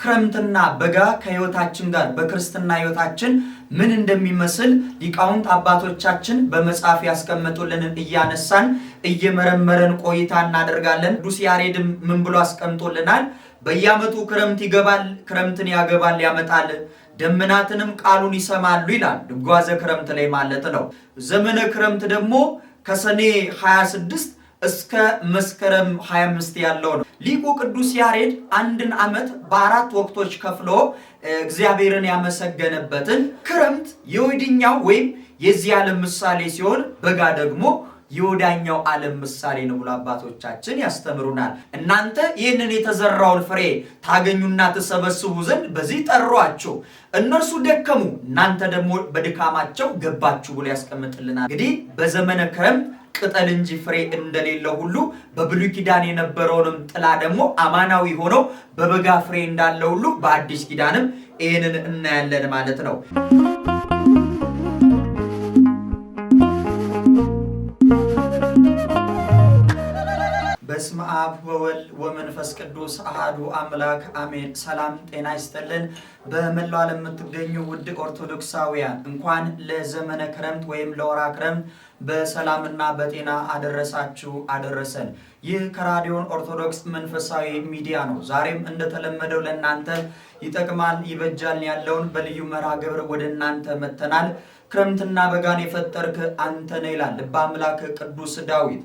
ክረምትና በጋ ከህይወታችን ጋር በክርስትና ህይወታችን ምን እንደሚመስል ሊቃውንት አባቶቻችን በመጽሐፍ ያስቀመጡልንን እያነሳን እየመረመረን ቆይታ እናደርጋለን። ቅዱስ ያሬድም ምን ብሎ አስቀምጦልናል? በየዓመቱ ክረምት ይገባል፣ ክረምትን ያገባል ያመጣል፣ ደመናትንም ቃሉን ይሰማሉ ይላል። ድጓዘ ክረምት ላይ ማለት ነው። ዘመነ ክረምት ደግሞ ከሰኔ 26 እስከ መስከረም 25 ያለው ነው። ሊቁ ቅዱስ ያሬድ አንድን ዓመት በአራት ወቅቶች ከፍሎ እግዚአብሔርን ያመሰገነበትን ክረምት የወዲኛው ወይም የዚህ ዓለም ምሳሌ ሲሆን በጋ ደግሞ የወዳኛው ዓለም ምሳሌ ነው ብሎ አባቶቻችን ያስተምሩናል። እናንተ ይህንን የተዘራውን ፍሬ ታገኙና ተሰበስቡ ዘንድ በዚህ ጠሯችሁ፣ እነርሱ ደከሙ፣ እናንተ ደግሞ በድካማቸው ገባችሁ ብሎ ያስቀምጥልናል። እንግዲህ በዘመነ ክረምት ቅጠል እንጂ ፍሬ እንደሌለው ሁሉ በብሉይ ኪዳን የነበረውንም ጥላ ደግሞ አማናዊ ሆኖ በበጋ ፍሬ እንዳለ ሁሉ በአዲስ ኪዳንም ይህንን እናያለን ማለት ነው። በስመ አብ ወወልድ ወመንፈስ ቅዱስ አሐዱ አምላክ አሜን። ሰላም ጤና ይስጥልን። በመላው ዓለም የምትገኙ ውድ ኦርቶዶክሳውያን እንኳን ለዘመነ ክረምት ወይም ለወራ ክረምት በሰላምና በጤና አደረሳችሁ አደረሰን። ይህ ከራዲዮን ኦርቶዶክስ መንፈሳዊ ሚዲያ ነው። ዛሬም እንደተለመደው ለእናንተ ይጠቅማል ይበጃል ያለውን በልዩ መርሃ ግብር ወደ እናንተ መተናል። ክረምትና በጋን የፈጠርክ አንተ ነህ ይላል ልበ አምላክ ቅዱስ ዳዊት።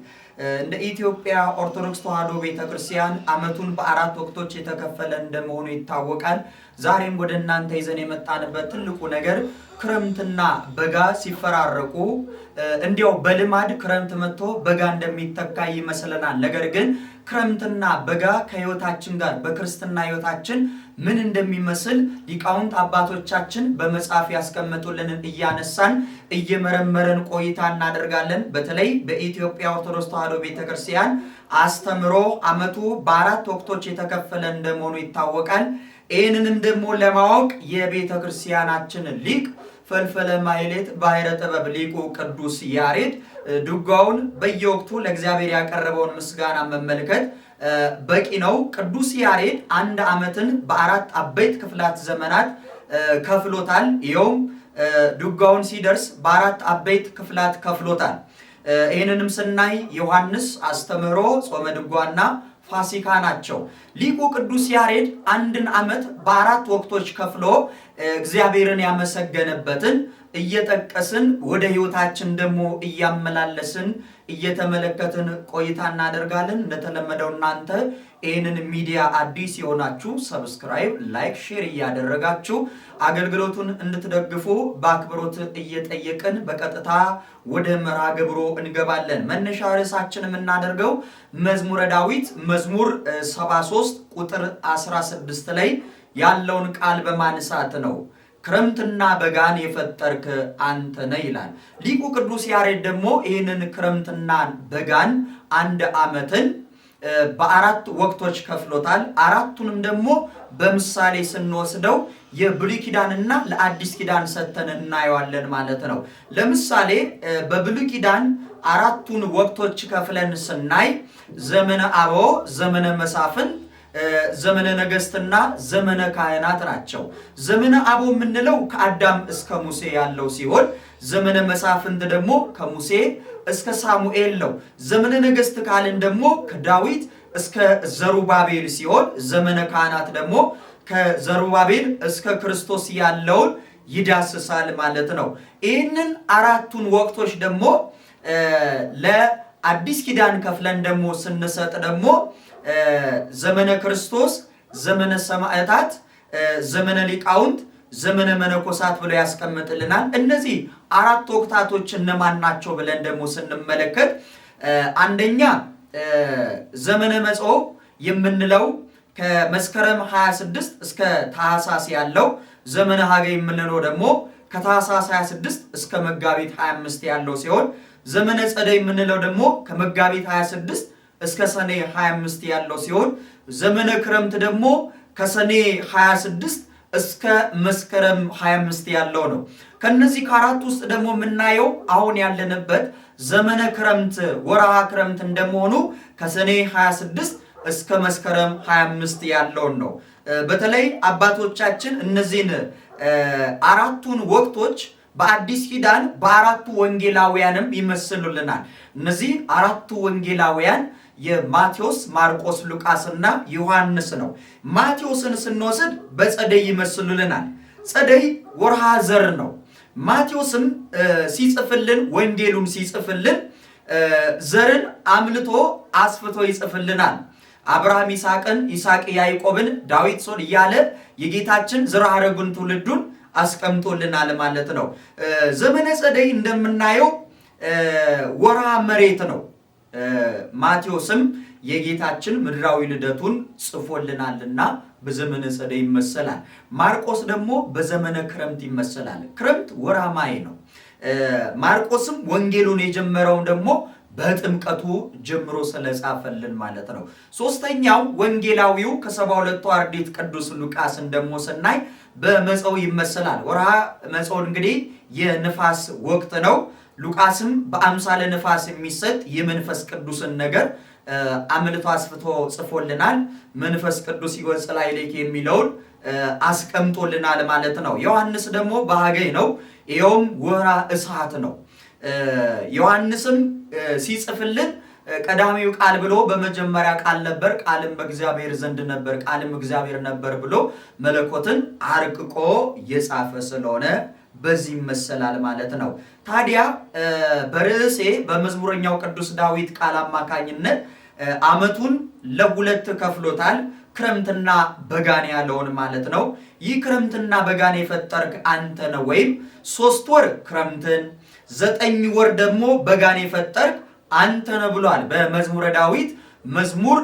እንደ ኢትዮጵያ ኦርቶዶክስ ተዋሕዶ ቤተክርስቲያን ዓመቱን በአራት ወቅቶች የተከፈለ እንደመሆኑ ይታወቃል። ዛሬም ወደ እናንተ ይዘን የመጣንበት ትልቁ ነገር ክረምትና በጋ ሲፈራረቁ እንዲያው በልማድ ክረምት መጥቶ በጋ እንደሚተካ ይመስለናል። ነገር ግን ክረምትና በጋ ከህይወታችን ጋር በክርስትና ህይወታችን ምን እንደሚመስል ሊቃውንት አባቶቻችን በመጽሐፍ ያስቀመጡልንን እያነሳን እየመረመረን ቆይታ እናደርጋለን። በተለይ በኢትዮጵያ ኦርቶዶክስ ተዋሕዶ ቤተክርስቲያን አስተምሮ ዓመቱ በአራት ወቅቶች የተከፈለ እንደመሆኑ ይታወቃል። ይህንንም ደግሞ ለማወቅ የቤተክርስቲያናችን ሊቅ ፈልፈለ ማሕሌት ባሕረ ጥበብ ሊቁ ቅዱስ ያሬድ ድጓውን በየወቅቱ ለእግዚአብሔር ያቀረበውን ምስጋና መመልከት በቂ ነው። ቅዱስ ያሬድ አንድ ዓመትን በአራት አበይት ክፍላት ዘመናት ከፍሎታል። ይኸውም ድጓውን ሲደርስ በአራት አበይት ክፍላት ከፍሎታል። ይህንንም ስናይ ዮሐንስ አስተምህሮ፣ ጾመ ድጓና ፋሲካ ናቸው። ሊቁ ቅዱስ ያሬድ አንድን ዓመት በአራት ወቅቶች ከፍሎ እግዚአብሔርን ያመሰገነበትን እየጠቀስን ወደ ህይወታችን ደግሞ እያመላለስን እየተመለከትን ቆይታ እናደርጋለን። እንደተለመደው እናንተ ይህንን ሚዲያ አዲስ የሆናችሁ ሰብስክራይብ፣ ላይክ፣ ሼር እያደረጋችሁ አገልግሎቱን እንድትደግፉ በአክብሮት እየጠየቅን በቀጥታ ወደ መርሃ ግብሩ እንገባለን። መነሻ ርዕሳችን የምናደርገው መዝሙረ ዳዊት መዝሙር 73 ቁጥር 16 ላይ ያለውን ቃል በማንሳት ነው። ክረምትና በጋን የፈጠርክ አንተ ነህ ይላል ሊቁ ቅዱስ ያሬድ። ደግሞ ይህንን ክረምትና በጋን አንድ ዓመትን በአራት ወቅቶች ከፍሎታል። አራቱንም ደግሞ በምሳሌ ስንወስደው የብሉይ ኪዳንና ለአዲስ ኪዳን ሰተን እናየዋለን ማለት ነው። ለምሳሌ በብሉይ ኪዳን አራቱን ወቅቶች ከፍለን ስናይ ዘመነ አበው፣ ዘመነ መሳፍንት፣ ዘመነ ነገስትና ዘመነ ካህናት ናቸው። ዘመነ አበው የምንለው ከአዳም እስከ ሙሴ ያለው ሲሆን ዘመነ መሳፍንት ደግሞ ከሙሴ እስከ ሳሙኤል ነው። ዘመነ ነገስት ካልን ደግሞ ከዳዊት እስከ ዘሩባቤል ሲሆን ዘመነ ካህናት ደግሞ ከዘሩባቤል እስከ ክርስቶስ ያለውን ይዳስሳል ማለት ነው። ይህንን አራቱን ወቅቶች ደግሞ ለአዲስ ኪዳን ከፍለን ደግሞ ስንሰጥ ደግሞ ዘመነ ክርስቶስ፣ ዘመነ ሰማዕታት፣ ዘመነ ሊቃውንት፣ ዘመነ መነኮሳት ብሎ ያስቀምጥልናል። እነዚህ አራት ወቅታቶች እነማን ናቸው ብለን ደግሞ ስንመለከት አንደኛ ዘመነ መጽው የምንለው ከመስከረም 26 እስከ ታኅሳስ ያለው፣ ዘመነ ሐጋይ የምንለው ደግሞ ከታኅሳስ 26 እስከ መጋቢት 25 ያለው ሲሆን ዘመነ ጸደይ የምንለው ደግሞ ከመጋቢት 26 እስከ ሰኔ 25 ያለው ሲሆን ዘመነ ክረምት ደግሞ ከሰኔ 26 እስከ መስከረም 25 ያለው ነው። ከነዚህ ከአራት ውስጥ ደግሞ የምናየው አሁን ያለንበት ዘመነ ክረምት ወርሃ ክረምት እንደመሆኑ ከሰኔ 26 እስከ መስከረም 25 ያለውን ነው። በተለይ አባቶቻችን እነዚህን አራቱን ወቅቶች በአዲስ ኪዳን በአራቱ ወንጌላውያንም ይመስሉልናል። እነዚህ አራቱ ወንጌላውያን የማቴዎስ፣ ማርቆስ፣ ሉቃስና ዮሐንስ ነው። ማቴዎስን ስንወስድ በጸደይ ይመስሉልናል። ጸደይ ወርሃ ዘር ነው። ማቴዎስም ሲጽፍልን ወንጌሉን ሲጽፍልን ዘርን አምልቶ አስፍቶ ይጽፍልናል። አብርሃም ይስሐቅን፣ ይስሐቅ ያዕቆብን፣ ዳዊት ሶል እያለ የጌታችን ዘርዓ ሐረጉን ትውልዱን አስቀምጦልናል ማለት ነው። ዘመነ ጸደይ እንደምናየው ወርሃ መሬት ነው። ማቴዎስም የጌታችን ምድራዊ ልደቱን ጽፎልናልና በዘመነ ጸደይ ይመሰላል። ማርቆስ ደግሞ በዘመነ ክረምት ይመሰላል። ክረምት ወርሃ ማይ ነው። ማርቆስም ወንጌሉን የጀመረውን ደግሞ በጥምቀቱ ጀምሮ ስለጻፈልን ማለት ነው። ሶስተኛው ወንጌላዊው ከ72ቱ አርድእት ቅዱስ ሉቃስን ደግሞ ስናይ በመጸው ይመሰላል። ወርሃ መጸው እንግዲህ የንፋስ ወቅት ነው። ሉቃስም በአምሳለ ንፋስ የሚሰጥ የመንፈስ ቅዱስን ነገር አምልቶ አስፍቶ ጽፎልናል። መንፈስ ቅዱስ ይወጽእ ላዕሌኪ የሚለውን አስቀምጦልናል ማለት ነው። ዮሐንስ ደግሞ በሐገይ ነው። ይኸውም ወርሃ እሳት ነው። ዮሐንስም ሲጽፍልን ቀዳሚው ቃል ብሎ በመጀመሪያ ቃል ነበር፣ ቃልም በእግዚአብሔር ዘንድ ነበር፣ ቃልም እግዚአብሔር ነበር ብሎ መለኮትን አርቅቆ የጻፈ ስለሆነ በዚህ ይመሰላል ማለት ነው። ታዲያ በርዕሴ በመዝሙረኛው ቅዱስ ዳዊት ቃል አማካኝነት ዓመቱን ለሁለት ከፍሎታል። ክረምትና በጋን ያለውን ማለት ነው። ይህ ክረምትና በጋን የፈጠርክ አንተ ነው ወይም 3 ወር ክረምትን 9 ወር ደግሞ በጋን የፈጠርክ አንተ ነው ብሏል በመዝሙረ ዳዊት መዝሙር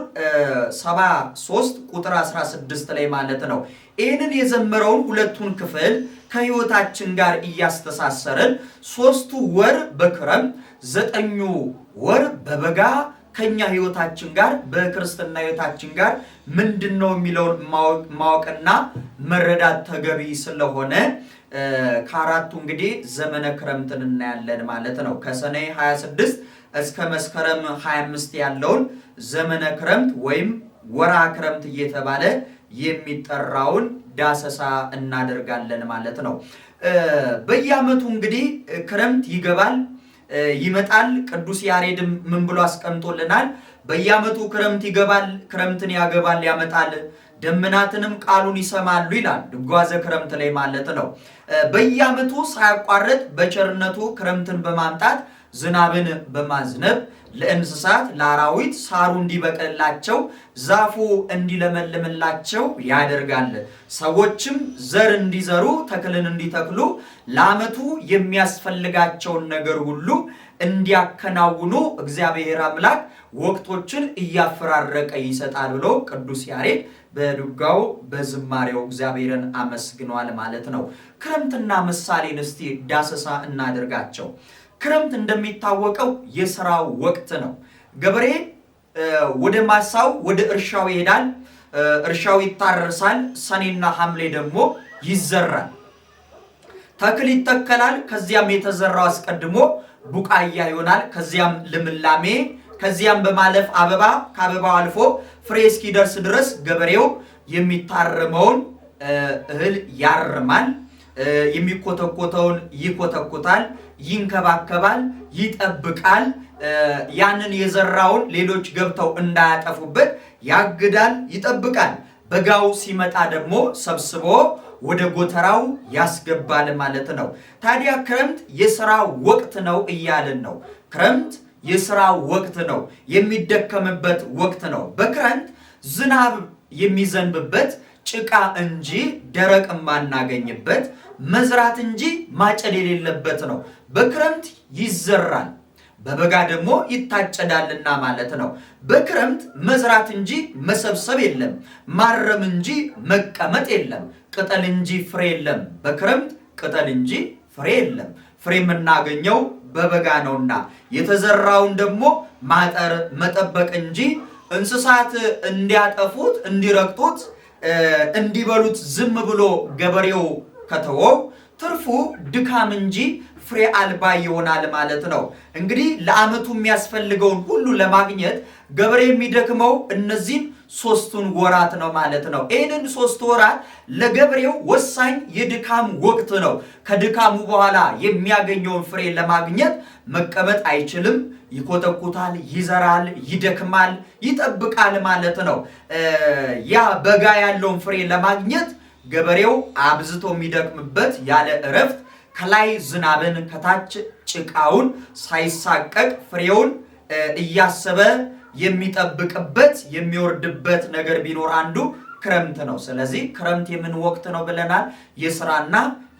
73 ቁጥር 16 ላይ ማለት ነው። ይህንን የዘመረውን ሁለቱን ክፍል ከህይወታችን ጋር እያስተሳሰረን 3ቱ ወር በክረምት 9ኙ ወር በበጋ ከኛ ህይወታችን ጋር በክርስትና ህይወታችን ጋር ምንድነው የሚለውን ማወቅና መረዳት ተገቢ ስለሆነ ከአራቱ እንግዲህ ዘመነ ክረምትን እናያለን ማለት ነው። ከሰኔ 26 እስከ መስከረም 25 ያለውን ዘመነ ክረምት ወይም ወርሃ ክረምት እየተባለ የሚጠራውን ዳሰሳ እናደርጋለን ማለት ነው። በየዓመቱ እንግዲህ ክረምት ይገባል ይመጣል። ቅዱስ ያሬድም ምን ብሎ አስቀምጦልናል? በየዓመቱ ክረምት ይገባል፣ ክረምትን ያገባል ያመጣል፣ ደመናትንም ቃሉን ይሰማሉ ይላል ድጓ ዘክረምት ላይ ማለት ነው። በየዓመቱ ሳያቋርጥ በቸርነቱ ክረምትን በማምጣት ዝናብን በማዝነብ ለእንስሳት ለአራዊት ሳሩ እንዲበቅልላቸው ዛፉ እንዲለመልምላቸው ያደርጋል። ሰዎችም ዘር እንዲዘሩ ተክልን እንዲተክሉ ለዓመቱ የሚያስፈልጋቸውን ነገር ሁሉ እንዲያከናውኑ እግዚአብሔር አምላክ ወቅቶችን እያፈራረቀ ይሰጣል ብሎ ቅዱስ ያሬድ በድጓው በዝማሬው እግዚአብሔርን አመስግኗል ማለት ነው። ክረምትና ምሳሌን እስቲ ዳሰሳ እናደርጋቸው። ክረምት እንደሚታወቀው የሥራው ወቅት ነው። ገበሬ ወደ ማሳው ወደ እርሻው ይሄዳል። እርሻው ይታረሳል። ሰኔና ሐምሌ ደግሞ ይዘራል። ተክል ይተከላል። ከዚያም የተዘራው አስቀድሞ ቡቃያ ይሆናል። ከዚያም ልምላሜ፣ ከዚያም በማለፍ አበባ፣ ከአበባው አልፎ ፍሬ እስኪደርስ ድረስ ገበሬው የሚታረመውን እህል ያርማል። የሚኮተኮተውን ይኮተኩታል፣ ይንከባከባል፣ ይጠብቃል። ያንን የዘራውን ሌሎች ገብተው እንዳያጠፉበት ያግዳል፣ ይጠብቃል። በጋው ሲመጣ ደግሞ ሰብስቦ ወደ ጎተራው ያስገባል ማለት ነው። ታዲያ ክረምት የሥራ ወቅት ነው እያልን ነው። ክረምት የሥራ ወቅት ነው፣ የሚደከምበት ወቅት ነው። በክረምት ዝናብ የሚዘንብበት ጭቃ እንጂ ደረቅ የማናገኝበት መዝራት እንጂ ማጨድ የሌለበት ነው። በክረምት ይዘራል፣ በበጋ ደግሞ ይታጨዳልና ማለት ነው። በክረምት መዝራት እንጂ መሰብሰብ የለም፣ ማረም እንጂ መቀመጥ የለም፣ ቅጠል እንጂ ፍሬ የለም። በክረምት ቅጠል እንጂ ፍሬ የለም። ፍሬ የምናገኘው በበጋ ነውና የተዘራውን ደግሞ ማጠር መጠበቅ እንጂ እንስሳት እንዲያጠፉት እንዲረግጡት እንዲበሉት ዝም ብሎ ገበሬው ከተወው ትርፉ ድካም እንጂ ፍሬ አልባ ይሆናል ማለት ነው። እንግዲህ ለዓመቱ የሚያስፈልገውን ሁሉ ለማግኘት ገበሬ የሚደክመው እነዚህን 3ቱን ወራት ነው ማለት ነው። ይህንን 3 ወራት ለገበሬው ወሳኝ የድካም ወቅት ነው። ከድካሙ በኋላ የሚያገኘውን ፍሬ ለማግኘት መቀመጥ አይችልም። ይኮተኩታል፣ ይዘራል፣ ይደክማል፣ ይጠብቃል ማለት ነው። ያ በጋ ያለውን ፍሬ ለማግኘት ገበሬው አብዝቶ የሚደክምበት ያለ እረፍት ከላይ ዝናብን ከታች ጭቃውን ሳይሳቀቅ ፍሬውን እያሰበ የሚጠብቅበት የሚወርድበት ነገር ቢኖር አንዱ ክረምት ነው። ስለዚህ ክረምት የምን ወቅት ነው ብለናል? የሥራና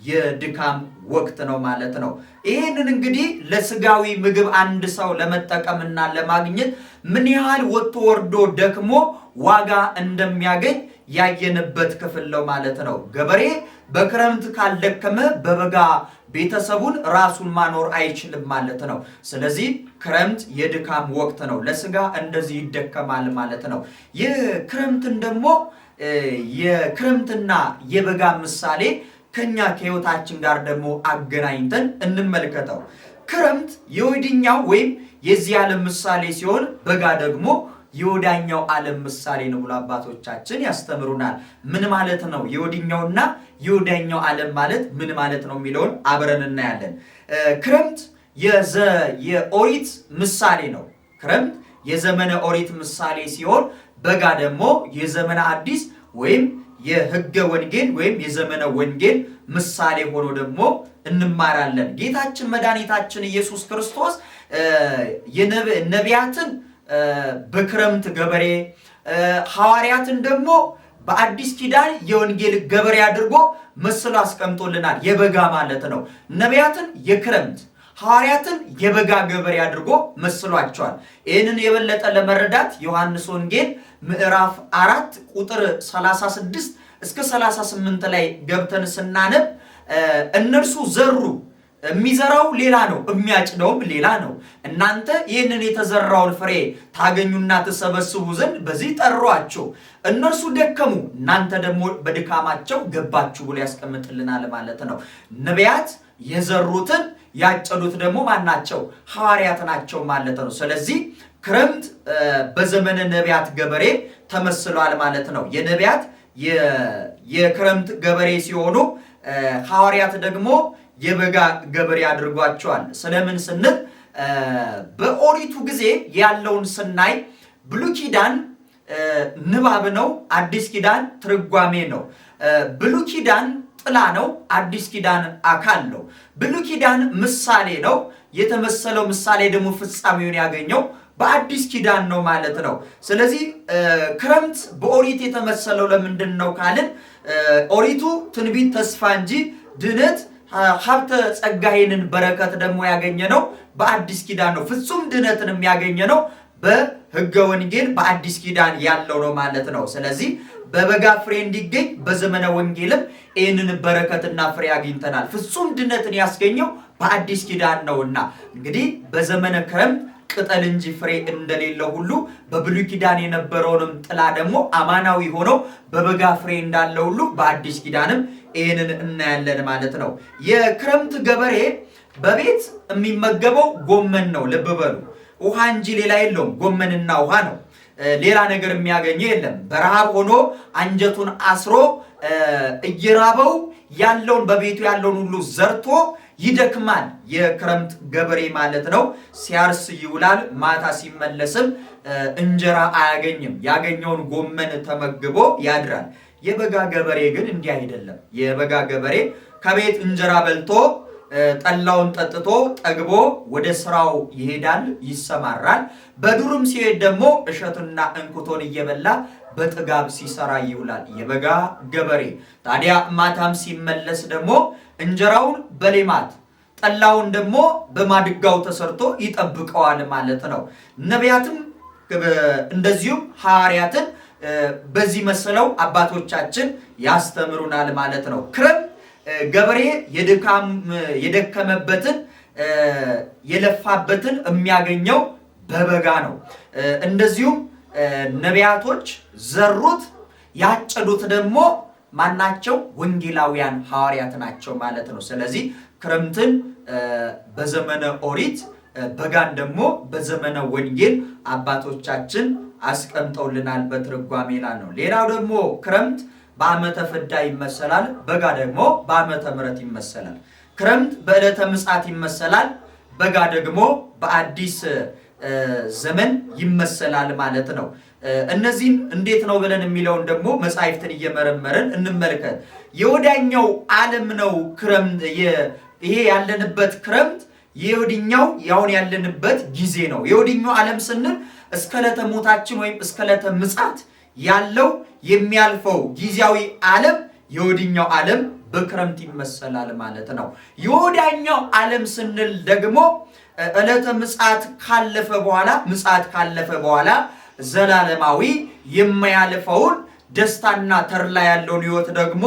የድካም ወቅት ነው ማለት ነው። ይህንን እንግዲህ ለስጋዊ ምግብ አንድ ሰው ለመጠቀምና ለማግኘት ምን ያህል ወጥቶ ወርዶ ደክሞ ዋጋ እንደሚያገኝ ያየንበት ክፍል ነው ማለት ነው። ገበሬ በክረምት ካልደከመ በበጋ ቤተሰቡን ራሱን ማኖር አይችልም ማለት ነው። ስለዚህ ክረምት የድካም ወቅት ነው። ለስጋ እንደዚህ ይደከማል ማለት ነው። የክረምትን ደግሞ የክረምትና የበጋ ምሳሌ ከኛ ከህይወታችን ጋር ደግሞ አገናኝተን እንመልከተው። ክረምት የወዲኛው ወይም የዚህ ዓለም ምሳሌ ሲሆን በጋ ደግሞ የወዳኛው ዓለም ምሳሌ ነው ብሎ አባቶቻችን ያስተምሩናል። ምን ማለት ነው? የወዲኛውና የወዳኛው ዓለም ማለት ምን ማለት ነው የሚለውን አብረን እናያለን። ክረምት የኦሪት ምሳሌ ነው። ክረምት የዘመነ ኦሪት ምሳሌ ሲሆን በጋ ደግሞ የዘመነ አዲስ ወይም የሕገ ወንጌል ወይም የዘመነ ወንጌል ምሳሌ ሆኖ ደግሞ እንማራለን። ጌታችን መድኃኒታችን ኢየሱስ ክርስቶስ ነቢያትን በክረምት ገበሬ ሐዋርያትን ደግሞ በአዲስ ኪዳን የወንጌል ገበሬ አድርጎ መስሎ አስቀምጦልናል። የበጋ ማለት ነው። ነቢያትን የክረምት ሐዋርያትን የበጋ ገበሬ አድርጎ መስሏቸዋል። ይህንን የበለጠ ለመረዳት ዮሐንስ ወንጌል ምዕራፍ 4 ቁጥር 36 እስከ 38 ላይ ገብተን ስናነብ እነርሱ ዘሩ፣ የሚዘራው ሌላ ነው፣ የሚያጭደውም ሌላ ነው። እናንተ ይህንን የተዘራውን ፍሬ ታገኙና ተሰበስቡ ዘንድ በዚህ ጠሯቸው። እነርሱ ደከሙ፣ እናንተ ደግሞ በድካማቸው ገባችሁ ብሎ ያስቀምጥልናል ማለት ነው። ነቢያት የዘሩትን ያጨዱት ደግሞ ማናቸው? ሐዋርያት ናቸው ማለት ነው። ስለዚህ ክረምት በዘመነ ነቢያት ገበሬ ተመስሏል ማለት ነው። የነቢያት የክረምት ገበሬ ሲሆኑ ሐዋርያት ደግሞ የበጋ ገበሬ አድርጓቸዋል። ስለምን ስንል በኦሪቱ ጊዜ ያለውን ስናይ ብሉይ ኪዳን ንባብ ነው፣ አዲስ ኪዳን ትርጓሜ ነው። ብሉይ ኪዳን ጥላ ነው፣ አዲስ ኪዳን አካል ነው። ብሉይ ኪዳን ምሳሌ ነው፣ የተመሰለው ምሳሌ ደግሞ ፍጻሜውን ያገኘው በአዲስ ኪዳን ነው ማለት ነው። ስለዚህ ክረምት በኦሪት የተመሰለው ለምንድን ነው ካልን ኦሪቱ ትንቢት ተስፋ እንጂ ድነት ሀብተ ጸጋዬንን በረከት ደግሞ ያገኘ ነው በአዲስ ኪዳን ነው። ፍጹም ድነትን የሚያገኘ ነው በሕገ ወንጌል በአዲስ ኪዳን ያለው ነው ማለት ነው። ስለዚህ በበጋ ፍሬ እንዲገኝ በዘመነ ወንጌልም ይህንን በረከትና ፍሬ አግኝተናል። ፍጹም ድነትን ያስገኘው በአዲስ ኪዳን ነውና እንግዲህ በዘመነ ክረምት ቅጠል እንጂ ፍሬ እንደሌለው ሁሉ በብሉይ ኪዳን የነበረውንም ጥላ ደግሞ አማናዊ ሆኖ በበጋ ፍሬ እንዳለ ሁሉ በአዲስ ኪዳንም ይህንን እናያለን ማለት ነው። የክረምት ገበሬ በቤት የሚመገበው ጎመን ነው። ልብ በሉ፣ ውሃ እንጂ ሌላ የለውም። ጎመንና ውሃ ነው። ሌላ ነገር የሚያገኘው የለም። በረሃብ ሆኖ አንጀቱን አስሮ እየራበው ያለውን በቤቱ ያለውን ሁሉ ዘርቶ ይደክማል። የክረምት ገበሬ ማለት ነው። ሲያርስ ይውላል፣ ማታ ሲመለስም እንጀራ አያገኝም። ያገኘውን ጎመን ተመግቦ ያድራል። የበጋ ገበሬ ግን እንዲህ አይደለም። የበጋ ገበሬ ከቤት እንጀራ በልቶ ጠላውን ጠጥቶ ጠግቦ ወደ ስራው ይሄዳል፣ ይሰማራል። በዱርም ሲሄድ ደግሞ እሸቱና እንኩቶን እየበላ በጥጋብ ሲሰራ ይውላል የበጋ ገበሬ። ታዲያ ማታም ሲመለስ ደግሞ እንጀራውን በሌማት ጠላውን ደግሞ በማድጋው ተሰርቶ ይጠብቀዋል ማለት ነው። ነቢያትም እንደዚሁም ሐዋርያትን በዚህ መሰለው አባቶቻችን ያስተምሩናል ማለት ነው። ክረምት ገበሬ የደከመበትን የለፋበትን የሚያገኘው በበጋ ነው። እንደዚሁም ነቢያቶች ዘሩት ያጨዱት ደግሞ ማናቸው? ወንጌላውያን ሐዋርያት ናቸው ማለት ነው። ስለዚህ ክረምትን በዘመነ ኦሪት በጋን ደግሞ በዘመነ ወንጌል አባቶቻችን አስቀምጠውልናል በትርጓሜ ላይ ነው። ሌላው ደግሞ ክረምት በዓመተ ፍዳ ይመሰላል፣ በጋ ደግሞ በዓመተ ምሕረት ይመሰላል። ክረምት በዕለተ ምጽአት ይመሰላል፣ በጋ ደግሞ በአዲስ ዘመን ይመሰላል ማለት ነው። እነዚህን እንዴት ነው ብለን የሚለውን ደግሞ መጻሕፍትን እየመረመርን እንመልከት። የወዲያኛው ዓለም ነው ክረምት። ይሄ ያለንበት ክረምት የወዲኛው ያውን ያለንበት ጊዜ ነው። የወዲኛው ዓለም ስንል እስከ ዕለተ ሞታችን ወይም እስከ ዕለተ ምጽአት ያለው የሚያልፈው ጊዜያዊ ዓለም የወዲኛው ዓለም በክረምት ይመሰላል ማለት ነው። የወዲያኛው ዓለም ስንል ደግሞ ዕለተ ምጽአት ካለፈ በኋላ ዘላለማዊ የማያልፈውን ደስታና ተድላ ያለውን ሕይወት ደግሞ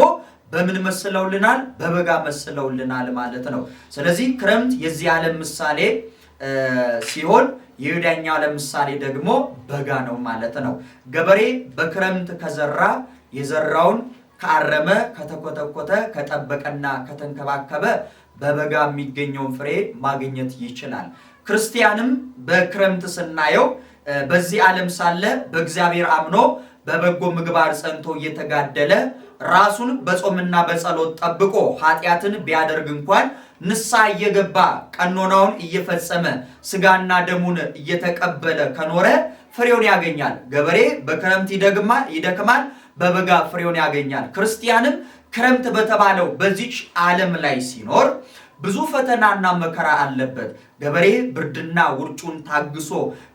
በምን መስለውልናል? በበጋ መስለውልናል ማለት ነው። ስለዚህ ክረምት የዚህ ዓለም ምሳሌ ሲሆን የወዲያኛው ዓለም ምሳሌ ደግሞ በጋ ነው ማለት ነው። ገበሬ በክረምት ከዘራ የዘራውን ካረመ፣ ከተኮተኮተ፣ ከጠበቀና ከተንከባከበ በበጋ የሚገኘውን ፍሬ ማግኘት ይችላል። ክርስቲያንም በክረምት ስናየው በዚህ ዓለም ሳለ በእግዚአብሔር አምኖ በበጎ ምግባር ጸንቶ እየተጋደለ ራሱን በጾምና በጸሎት ጠብቆ ኃጢአትን ቢያደርግ እንኳን ንስሐ እየገባ ቀኖናውን እየፈጸመ ስጋና ደሙን እየተቀበለ ከኖረ ፍሬውን ያገኛል። ገበሬ በክረምት ይደክማል፣ በበጋ ፍሬውን ያገኛል። ክርስቲያንም ክረምት በተባለው በዚች ዓለም ላይ ሲኖር ብዙ ፈተናና መከራ አለበት። ገበሬ ብርድና ውርጩን ታግሶ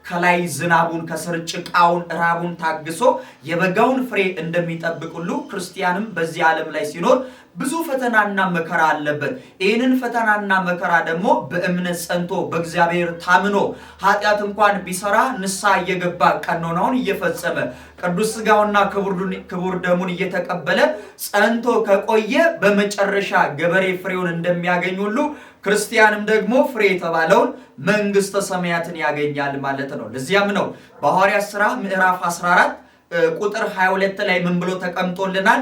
ከላይ ዝናቡን ከስር ጭቃውን ራቡን ታግሶ የበጋውን ፍሬ እንደሚጠብቅ ሁሉ ክርስቲያንም በዚህ ዓለም ላይ ሲኖር ብዙ ፈተናና መከራ አለበት። ይህንን ፈተናና መከራ ደግሞ በእምነት ጸንቶ በእግዚአብሔር ታምኖ ኃጢአት እንኳን ቢሰራ ንስሐ እየገባ ቀኖናውን እየፈጸመ ቅዱስ ሥጋውና ክቡር ደሙን እየተቀበለ ጸንቶ ከቆየ በመጨረሻ ገበሬ ፍሬውን እንደሚያገኝ ሁሉ ክርስቲያንም ደግሞ ፍሬ የተባለውን መንግሥተ ሰማያትን ያገኛል ማለት ነው። ለዚያም ነው በሐዋርያት ሥራ ምዕራፍ 14 ቁጥር 22 ላይ ምን ብሎ ተቀምጦልናል?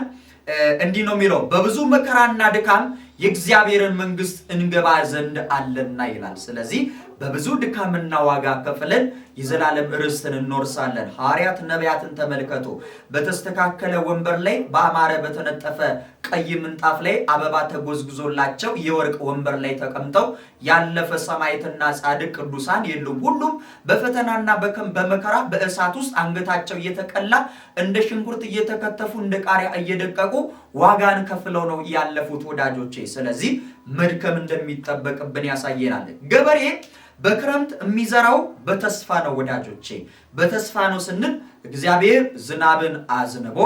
እንዲህ ነው የሚለው፣ በብዙ መከራና ድካም የእግዚአብሔርን መንግሥት እንገባ ዘንድ አለና ይላል። ስለዚህ በብዙ ድካምና ዋጋ ከፍለን የዘላለም ርስትን እንወርሳለን። ሐዋርያት ነቢያትን ተመልከቱ። በተስተካከለ ወንበር ላይ በአማረ በተነጠፈ ቀይ ምንጣፍ ላይ አበባ ተጎዝጉዞላቸው የወርቅ ወንበር ላይ ተቀምጠው ያለፈ ሰማዕትና ጻድቅ ቅዱሳን የሉም። ሁሉም በፈተናና በመከራ በእሳት ውስጥ አንገታቸው እየተቀላ እንደ ሽንኩርት እየተከተፉ እንደ ቃሪያ እየደቀቁ ዋጋን ከፍለው ነው ያለፉት ወዳጆቼ። ስለዚህ መድከም እንደሚጠበቅብን ያሳየናል። ገበሬ በክረምት የሚዘራው በተስፋ ነው ወዳጆቼ። በተስፋ ነው ስንል እግዚአብሔር ዝናብን አዝንቦ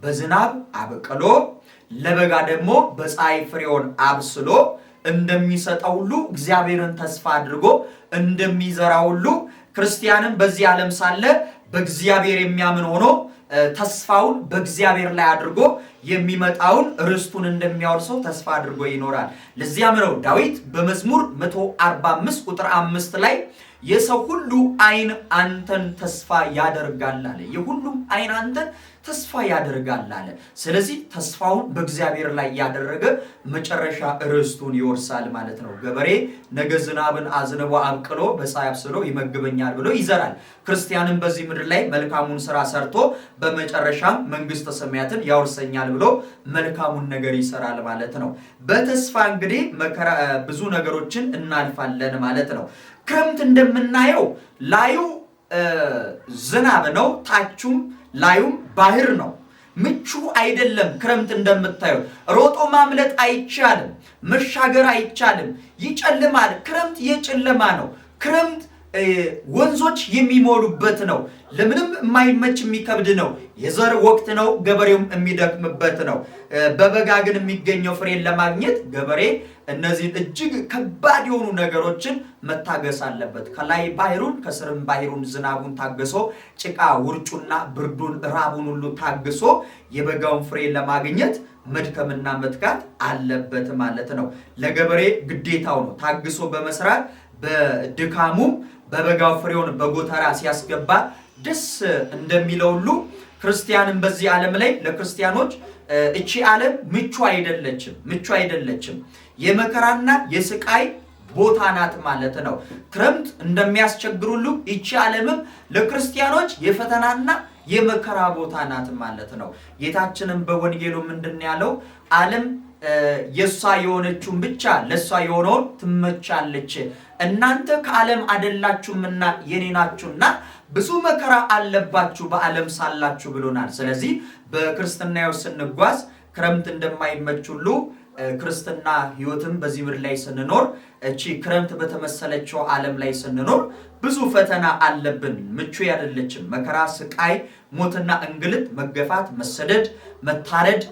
በዝናብ አበቅሎ ለበጋ ደግሞ በፀሐይ ፍሬውን አብስሎ እንደሚሰጠው ሁሉ እግዚአብሔርን ተስፋ አድርጎ እንደሚዘራ ሁሉ ክርስቲያንም በዚህ ዓለም ሳለ በእግዚአብሔር የሚያምን ሆኖ ተስፋውን በእግዚአብሔር ላይ አድርጎ የሚመጣውን ርስቱን እንደሚያወርሰው ተስፋ አድርጎ ይኖራል። ለዚያም ነው ዳዊት በመዝሙር 145 ቁጥር 5 ላይ የሰው ሁሉ ዓይን አንተን ተስፋ ያደርጋል አለ። የሁሉም ዓይን አንተን ተስፋ ያደርጋል አለ። ስለዚህ ተስፋውን በእግዚአብሔር ላይ ያደረገ መጨረሻ ርስቱን ይወርሳል ማለት ነው። ገበሬ ነገ ዝናብን አዝንቦ አብቅሎ በፀሐይ አብስሎ ይመግበኛል ብሎ ይዘራል። ክርስቲያንም በዚህ ምድር ላይ መልካሙን ስራ ሰርቶ በመጨረሻም መንግሥተ ሰማያትን ያወርሰኛል ብሎ መልካሙን ነገር ይሰራል ማለት ነው። በተስፋ እንግዲህ ብዙ ነገሮችን እናልፋለን ማለት ነው። ክረምት እንደምናየው ላዩ ዝናብ ነው፣ ታቹም ላዩም ባህር ነው። ምቹ አይደለም። ክረምት እንደምታየው ሮጦ ማምለጥ አይቻልም፣ መሻገር አይቻልም። ይጨልማል። ክረምት የጨለማ ነው። ክረምት ወንዞች የሚሞሉበት ነው። ለምንም የማይመች የሚከብድ ነው። የዘር ወቅት ነው። ገበሬውም የሚደክምበት ነው። በበጋ ግን የሚገኘው ፍሬን ለማግኘት ገበሬ እነዚህን እጅግ ከባድ የሆኑ ነገሮችን መታገስ አለበት። ከላይ ባህሩን ከስርም ባህሩን ዝናቡን ታግሶ ጭቃ ውርጩና ብርዱን ራቡን ሁሉ ታግሶ የበጋውን ፍሬ ለማግኘት መድከምና መትጋት አለበት ማለት ነው። ለገበሬ ግዴታው ነው። ታግሶ በመስራት በድካሙም በበጋው ፍሬውን በጎተራ ሲያስገባ ደስ እንደሚለው ሁሉ ክርስቲያንም በዚህ ዓለም ላይ ለክርስቲያኖች እቺ ዓለም ምቹ አይደለችም የመከራና የስቃይ ቦታ ናት ማለት ነው። ክረምት እንደሚያስቸግሩሉ እቺ ዓለምም ለክርስቲያኖች የፈተናና የመከራ ቦታ ናት ማለት ነው። ጌታችንም በወንጌሉ ምንድነው ያለው? ዓለም የሷ የሆነችውን ብቻ ለሷ የሆነውን ትመቻለች፣ እናንተ ከዓለም አይደላችሁምና የኔ ናችሁና ብዙ መከራ አለባችሁ በዓለም ሳላችሁ ብሎናል። ስለዚህ በክርስትናው ስንጓዝ ክረምት እንደማይመች ሁሉ ክርስትና ህይወትም በዚህ ምድር ላይ ስንኖር እቺ ክረምት በተመሰለችው ዓለም ላይ ስንኖር ብዙ ፈተና አለብን። ምቹ አይደለችም። መከራ፣ ስቃይ፣ ሞትና እንግልት፣ መገፋት፣ መሰደድ፣ መታረድ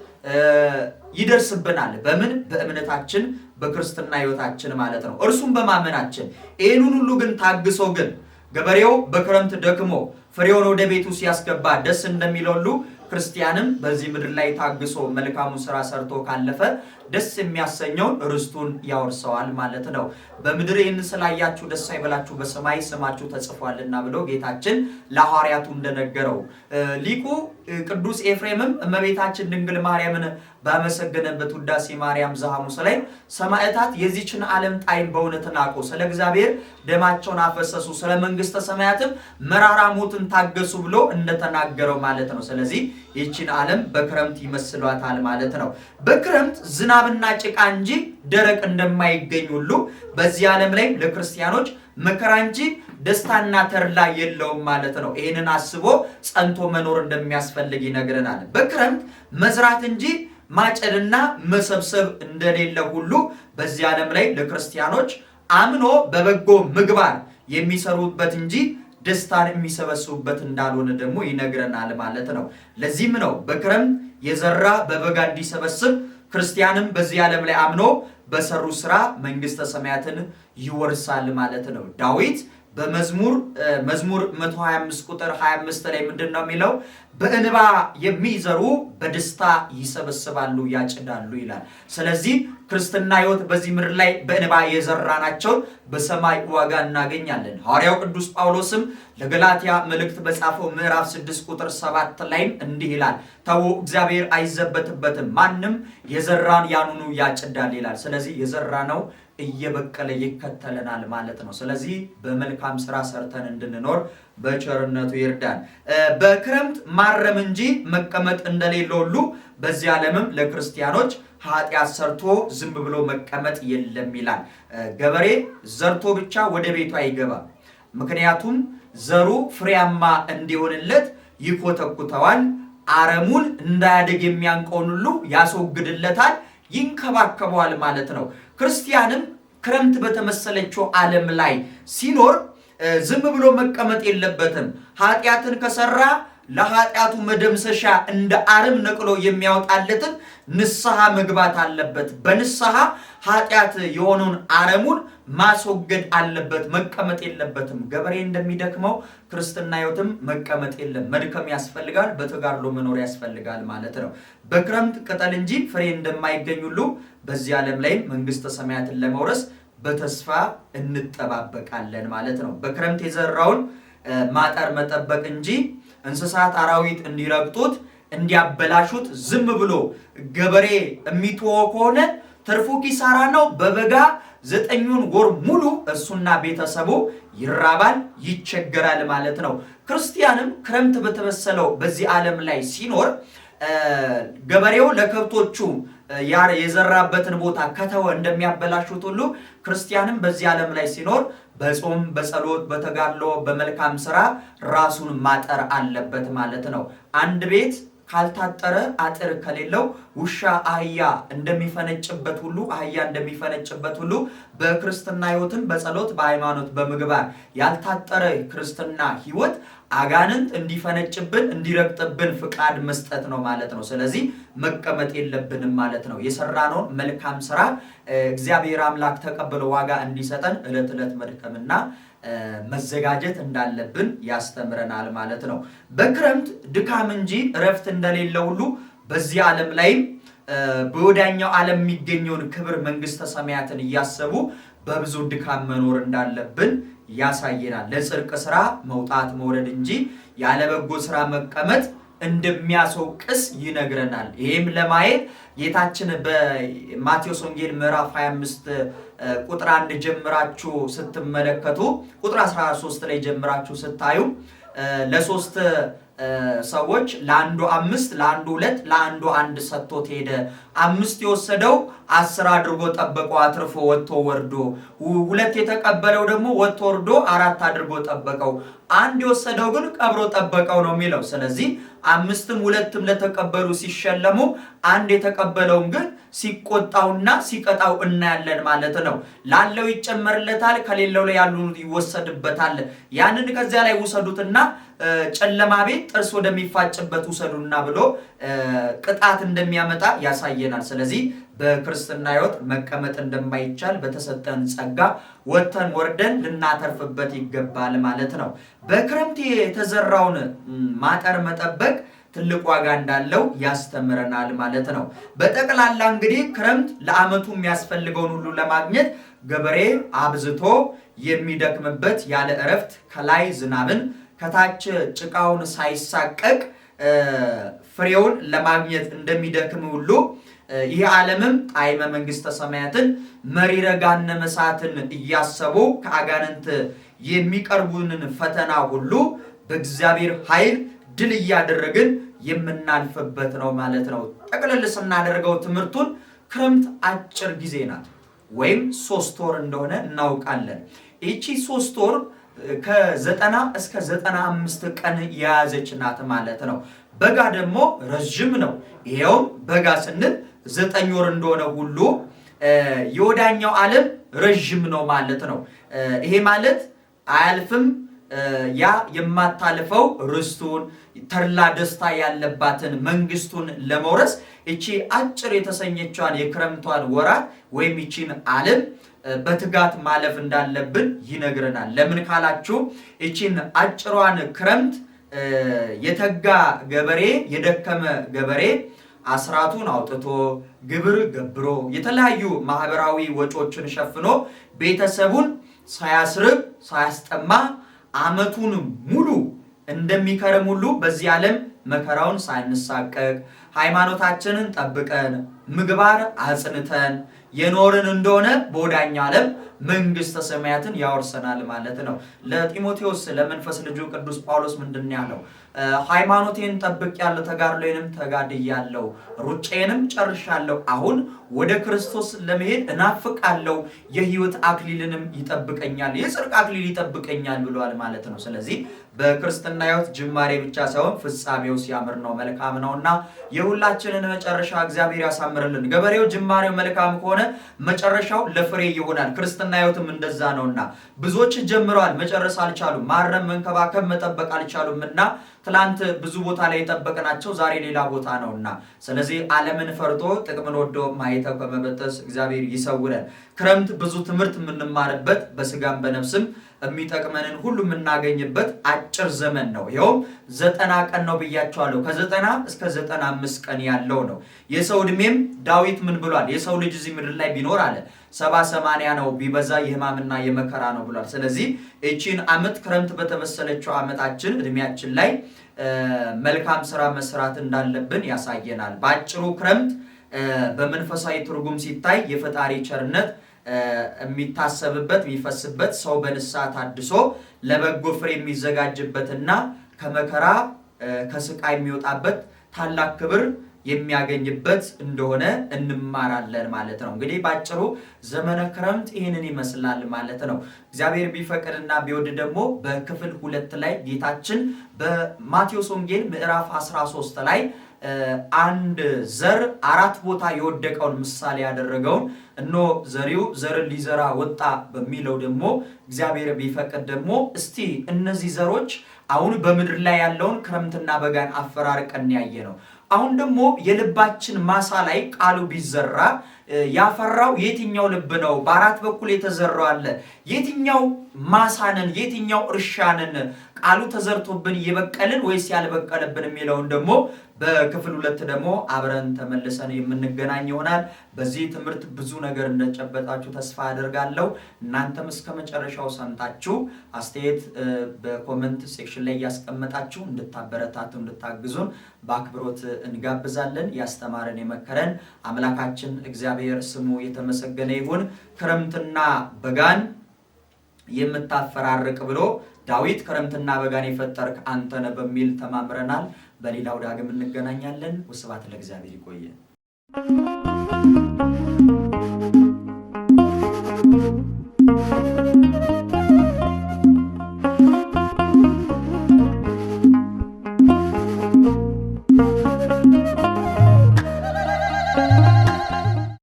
ይደርስብናል። በምን? በእምነታችን በክርስትና ህይወታችን ማለት ነው። እርሱም በማመናችን ይህንን ሁሉ ግን ታግሶ ግን ገበሬው በክረምት ደክሞ ፍሬውን ወደ ቤቱ ሲያስገባ ደስ እንደሚለው ሁሉ ክርስቲያንም በዚህ ምድር ላይ ታግሶ መልካሙን ስራ ሰርቶ ካለፈ ደስ የሚያሰኘውን ርስቱን ያወርሰዋል ማለት ነው። በምድር ይህን ስላያችሁ ደስ አይበላችሁ በሰማይ ስማችሁ ተጽፏልና ብሎ ጌታችን ለሐዋርያቱ እንደነገረው ሊቁ ቅዱስ ኤፍሬምም እመቤታችን ድንግል ማርያምን ባመሰገነበት ውዳሴ ማርያም ዘሐሙስ ላይ ሰማዕታት የዚችን ዓለም ጣዕም በእውነት ናቁ፣ ስለ እግዚአብሔር ደማቸውን አፈሰሱ፣ ስለ መንግስተ ሰማያትም መራራ ሞትን ታገሱ ብሎ እንደተናገረው ማለት ነው። ስለዚህ ይህችን ዓለም በክረምት ይመስሏታል ማለት ነው። በክረምት ዝናብና ጭቃ እንጂ ደረቅ እንደማይገኝ ሁሉ በዚህ ዓለም ላይ ለክርስቲያኖች መከራ እንጂ ደስታና ተድላ የለውም ማለት ነው። ይህንን አስቦ ጸንቶ መኖር እንደሚያስፈልግ ይነግረናል። በክረምት መዝራት እንጂ ማጨድና መሰብሰብ እንደሌለ ሁሉ በዚህ ዓለም ላይ ለክርስቲያኖች አምኖ በበጎ ምግባር የሚሰሩበት እንጂ ደስታን የሚሰበስቡበት እንዳልሆነ ደግሞ ይነግረናል ማለት ነው። ለዚህም ነው በክረምት የዘራ በበጋ እንዲሰበስብ ክርስቲያንም በዚህ ዓለም ላይ አምኖ በሰሩ ስራ መንግስተ ሰማያትን ይወርሳል ማለት ነው። ዳዊት በመዝሙር 125 ቁጥር 25 ላይ ምንድነው የሚለው? በእንባ የሚዘሩ በደስታ ይሰበስባሉ ያጭዳሉ ይላል። ስለዚህ ክርስትና ህይወት በዚህ ምድር ላይ በእንባ የዘራናቸው በሰማይ ዋጋ እናገኛለን። ሐዋርያው ቅዱስ ጳውሎስም ለገላትያ መልእክት በጻፈው ምዕራፍ 6 ቁጥር 7 ላይ እንዲህ ይላል፣ ተው እግዚአብሔር አይዘበትበትም፣ ማንም የዘራን ያንኑ ያጭዳል ይላል። ስለዚህ የዘራነው እየበቀለ ይከተለናል ማለት ነው። ስለዚህ በመልካም ስራ ሰርተን እንድንኖር በቸርነቱ ይርዳን። በክረምት ማረም እንጂ መቀመጥ እንደሌለው ሁሉ በዚህ ዓለምም ለክርስቲያኖች ኃጢአት ሰርቶ ዝም ብሎ መቀመጥ የለም ይላል። ገበሬ ዘርቶ ብቻ ወደ ቤቱ አይገባም። ምክንያቱም ዘሩ ፍሬያማ እንዲሆንለት ይኮተኩተዋል። አረሙን እንዳያድግ የሚያንቀውን ሁሉ ያስወግድለታል፣ ይንከባከበዋል ማለት ነው። ክርስቲያንም ክረምት በተመሰለችው ዓለም ላይ ሲኖር ዝም ብሎ መቀመጥ የለበትም። ኃጢአትን ከሰራ ለኃጢአቱ መደምሰሻ እንደ አረም ነቅሎ የሚያወጣለትን ንስሐ መግባት አለበት። በንስሐ ኃጢአት የሆነውን አረሙን ማስወገድ አለበት። መቀመጥ የለበትም። ገበሬ እንደሚደክመው ክርስትና ሕይወትም መቀመጥ የለም። መድከም ያስፈልጋል፣ በተጋድሎ መኖር ያስፈልጋል ማለት ነው። በክረምት ቅጠል እንጂ ፍሬ እንደማይገኝ ሁሉ በዚህ ዓለም ላይ መንግስተ ሰማያትን ለመውረስ በተስፋ እንጠባበቃለን ማለት ነው። በክረምት የዘራውን ማጠር መጠበቅ እንጂ እንስሳት አራዊት እንዲረግጡት እንዲያበላሹት ዝም ብሎ ገበሬ የሚተወው ከሆነ ትርፉ ኪሳራ ነው። በበጋ 9 ወር ሙሉ እሱና ቤተሰቡ ይራባል፣ ይቸገራል ማለት ነው። ክርስቲያንም ክረምት በተመሰለው በዚህ ዓለም ላይ ሲኖር ገበሬው ለከብቶቹ የዘራበትን ቦታ ከተወ እንደሚያበላሹት ሁሉ ክርስቲያንም በዚህ ዓለም ላይ ሲኖር በጾም በጸሎት በተጋድሎ በመልካም ስራ ራሱን ማጠር አለበት ማለት ነው። አንድ ቤት ካልታጠረ አጥር ከሌለው ውሻ አህያ እንደሚፈነጭበት ሁሉ በክርስትና ሕይወትም በጸሎት በሃይማኖት በምግባር ያልታጠረ ክርስትና ሕይወት አጋንንት እንዲፈነጭብን እንዲረግጥብን ፍቃድ መስጠት ነው ማለት ነው። ስለዚህ መቀመጥ የለብንም ማለት ነው። የሰራነውን መልካም ስራ እግዚአብሔር አምላክ ተቀብሎ ዋጋ እንዲሰጠን ዕለት ዕለት መድከምና መዘጋጀት እንዳለብን ያስተምረናል ማለት ነው። በክረምት ድካም እንጂ እረፍት እንደሌለ ሁሉ በዚህ ዓለም ላይ በወዳኛው ዓለም የሚገኘውን ክብር መንግስተ ሰማያትን እያሰቡ በብዙ ድካም መኖር እንዳለብን ያሳየናል። ለጽድቅ ስራ መውጣት መውረድ እንጂ ያለ በጎ ስራ መቀመጥ እንደሚያስወቅስ ይነግረናል። ይህም ለማየት ጌታችን በማቴዎስ ወንጌል ምዕራፍ 25 ቁጥር 1 ጀምራችሁ ስትመለከቱ ቁጥር 13 ላይ ጀምራችሁ ስታዩ ለሶስት ሰዎች ለአንዱ 5 ለአንዱ 2 ለአንዱ 1 ሰጥቶት ሄደ። 5 የወሰደው 10 አድርጎ ጠበቀው አትርፎ ወጥቶ ወርዶ፣ 2 የተቀበለው ደግሞ ወጥቶ ወርዶ 4 አድርጎ ጠበቀው፣ 1 የወሰደው ግን ቀብሮ ጠበቀው ነው የሚለው። ስለዚህ 5ም 2ም ለተቀበሉ ሲሸለሙ 1 የተቀበለውን ግን ሲቆጣውና ሲቀጣው እናያለን ማለት ነው። ላለው ይጨመርለታል፣ ከሌለው ላይ ያሉ ይወሰድበታል። ያንን ከዚያ ላይ ውሰዱትና ጨለማ ቤት ጥርስ ወደሚፋጭበት ውሰዱና ብሎ ቅጣት እንደሚያመጣ ያሳየናል። ስለዚህ በክርስትና ሕይወት መቀመጥ እንደማይቻል በተሰጠን ጸጋ ወጥተን ወርደን ልናተርፍበት ይገባል ማለት ነው። በክረምት የተዘራውን ማጠር መጠበቅ ትልቅ ዋጋ እንዳለው ያስተምረናል ማለት ነው። በጠቅላላ እንግዲህ ክረምት ለዓመቱ የሚያስፈልገውን ሁሉ ለማግኘት ገበሬ አብዝቶ የሚደክምበት ያለ እረፍት ከላይ ዝናብን ከታች ጭቃውን ሳይሳቀቅ ፍሬውን ለማግኘት እንደሚደክም ሁሉ ይህ ዓለምም ጣዕመ መንግሥተ ሰማያትን መሪረ ገሃነመ እሳትን እያሰቡ ከአጋንንት የሚቀርቡንን ፈተና ሁሉ በእግዚአብሔር ኃይል ድል እያደረግን የምናልፍበት ነው ማለት ነው። ጠቅለል ስናደርገው ትምህርቱን ክረምት አጭር ጊዜ ናት፣ ወይም 3 ወር እንደሆነ እናውቃለን። ይቺ 3 ወር ከ90 እስከ 95 ቀን የያዘች ናት ማለት ነው። በጋ ደግሞ ረጅም ነው። ይሄውም በጋ ስንል 9 ወር እንደሆነ ሁሉ የወዳኛው ዓለም ረጅም ነው ማለት ነው። ይሄ ማለት አያልፍም። ያ የማታልፈው ርስቱን ተድላ ደስታ ያለባትን መንግስቱን ለመውረስ እቺ አጭር የተሰኘቿን የክረምቷን ወራት ወይም እቺን ዓለም በትጋት ማለፍ እንዳለብን ይነግረናል። ለምን ካላችሁ እቺን አጭሯን ክረምት የተጋ ገበሬ የደከመ ገበሬ አስራቱን አውጥቶ ግብር ገብሮ የተለያዩ ማህበራዊ ወጪዎችን ሸፍኖ ቤተሰቡን ሳያስርብ ሳያስጠማ ዓመቱን ሙሉ እንደሚከረም ሁሉ በዚህ ዓለም መከራውን ሳንሳቀቅ ሃይማኖታችንን ጠብቀን ምግባር አጽንተን የኖርን እንደሆነ በወዳኛው ዓለም መንግስተ ሰማያትን ያወርሰናል ማለት ነው። ለጢሞቴዎስ ለመንፈስ ልጁ ቅዱስ ጳውሎስ ምንድን ያለው? ሃይማኖቴን ጠብቄያለሁ፣ ተጋድሎዬንም ተጋድያለሁ፣ ሩጫዬንም ጨርሻለሁ፣ አሁን ወደ ክርስቶስ ለመሄድ እናፍቃለሁ፣ የሕይወት አክሊልንም ይጠብቀኛል፣ የጽድቅ አክሊል ይጠብቀኛል ብሏል ማለት ነው። ስለዚህ በክርስትና ሕይወት ጅማሬ ብቻ ሳይሆን ፍጻሜው ሲያምር ነው መልካም ነውና የሁላችንን መጨረሻ እግዚአብሔር ያሳምርልን። ገበሬው ጅማሬው መልካም ከሆነ መጨረሻው ለፍሬ ይሆናል። ክርስትና ሕይወትም እንደዛ ነውና ብዙዎች ጀምረዋል፣ መጨረስ አልቻሉም። ማረም፣ መንከባከብ፣ መጠበቅ አልቻሉምና ትላንት ብዙ ቦታ ላይ የጠበቅናቸው ዛሬ ሌላ ቦታ ነውና ስለዚህ ዓለምን ፈርቶ ጥቅምን ወዶ ማየተው ከመበጠስ እግዚአብሔር ይሰውረን። ክረምት ብዙ ትምህርት የምንማርበት በስጋም በነፍስም የሚጠቅመንን ሁሉ የምናገኝበት አጭር ዘመን ነው። ይኸውም 90 ቀን ነው ብያቸዋለሁ። ከ90 እስከ 95 ቀን ያለው ነው። የሰው ዕድሜም ዳዊት ምን ብሏል? የሰው ልጅ እዚህ ምድር ላይ ቢኖር አለ 70-80 ነው፣ ቢበዛ የሕማምና የመከራ ነው ብሏል። ስለዚህ እቺን ዓመት ክረምት በተመሰለችው ዓመታችን ዕድሜያችን ላይ መልካም ስራ መስራት እንዳለብን ያሳየናል። በአጭሩ ክረምት በመንፈሳዊ ትርጉም ሲታይ የፈጣሪ ቸርነት የሚታሰብበት የሚፈስበት ሰው በንስሐ ታድሶ ለበጎ ፍሬ የሚዘጋጅበትና ከመከራ ከስቃይ የሚወጣበት ታላቅ ክብር የሚያገኝበት እንደሆነ እንማራለን ማለት ነው። እንግዲህ ባጭሩ ዘመነ ክረምት ይህንን ይመስላል ማለት ነው። እግዚአብሔር ቢፈቅድና ቢወድ ደግሞ በክፍል 2 ላይ ጌታችን በማቴዎስ ወንጌል ምዕራፍ 13 ላይ አንድ ዘር 4 ቦታ የወደቀውን ምሳሌ ያደረገውን እነሆ ዘሪው ዘርን ሊዘራ ወጣ በሚለው ደግሞ እግዚአብሔር ቢፈቅድ ደግሞ እስቲ እነዚህ ዘሮች አሁን በምድር ላይ ያለውን ክረምትና በጋን አፈራርቀን ያየ ነው። አሁን ደግሞ የልባችን ማሳ ላይ ቃሉ ቢዘራ ያፈራው የትኛው ልብ ነው? በ4 በኩል የተዘራው አለ። የትኛው ማሳንን የትኛው እርሻንን ቃሉ ተዘርቶብን የበቀልን ወይስ ያልበቀለብን የሚለውን ደግሞ በክፍል 2 ደግሞ አብረን ተመልሰን የምንገናኝ ይሆናል። በዚህ ትምህርት ብዙ ነገር እንደጨበጣችሁ ተስፋ አደርጋለሁ። እናንተም እስከመጨረሻው ሰምታችሁ አስተያየት በኮሜንት ሴክሽን ላይ ያስቀመጣችሁ እንድታበረታቱ እንድታግዙን በአክብሮት እንጋብዛለን። ያስተማረን የመከረን አምላካችን እግዚአብሔር ስሙ የተመሰገነ ይሁን። ክረምትና በጋን የምታፈራርቅ ብሎ ዳዊት ክረምትና በጋን የፈጠርክ አንተ ነህ በሚል ተማምረናል። በሌላው ዳግም እንገናኛለን። ወስብሐት ለእግዚአብሔር። ይቆየን።